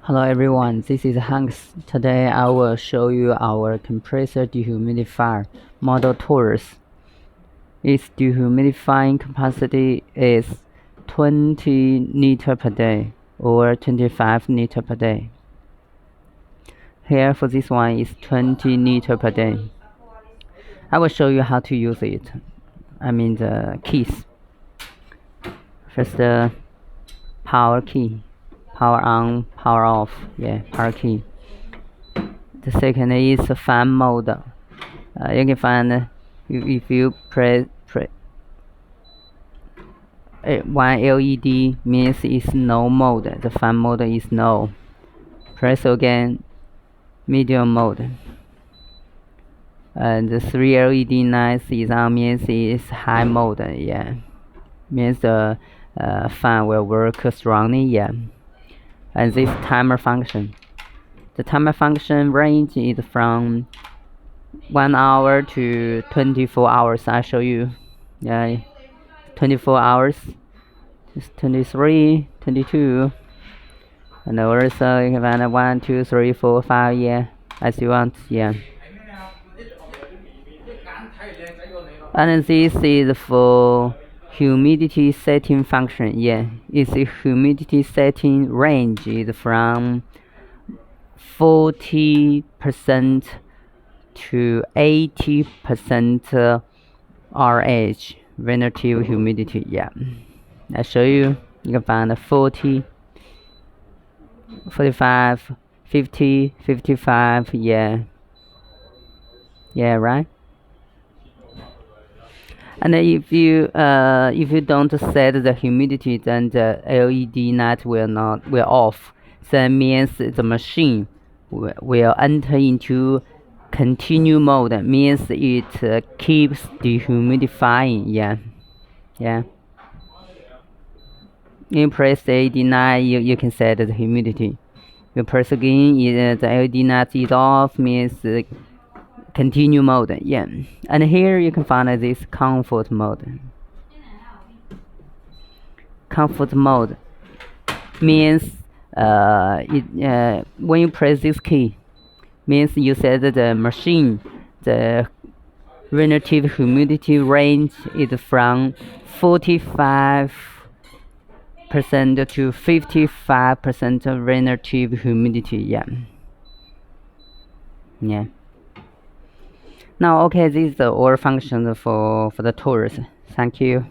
Hello everyone, this is Hanks. Today I will show you our compressor dehumidifier model Taurus. Its dehumidifying capacity is 20 liter per day or 25 liter per day. Here for this one is 20 liter per day. I will show you how to use it. I mean the keys. First the power key. Power on, power off, power key. The second is fan mode. You can find if you press one LED means it's no mode. The fan mode is no. Press again, medium mode. And the 3 LED lights is on means it's high mode. Means the fan will work strongly. And this timer function. The timer function range is from 1 hour to 24 hours. I show you. 24 hours. It's 23, 22. And also you can find 1, 2, 3, 4, 5, as you want, And this is for humidity setting function, It's a humidity setting range is from 40% to 80% RH relative humidity. I show you. You can find 40, 45, 50, 55. Right. And if you don't set the humidity, then the LED light will off. That means the machine will enter into continue mode. Means it keeps dehumidifying. You press the LED light, you can set the humidity. You press again, the LED light is off, means continue mode. And here you can find this comfort mode. Comfort mode means when you press this key, means you set the machine, the relative humidity range is from 45% to 55% relative humidity. Now, okay, this is the all function for the Taurus. Thank you.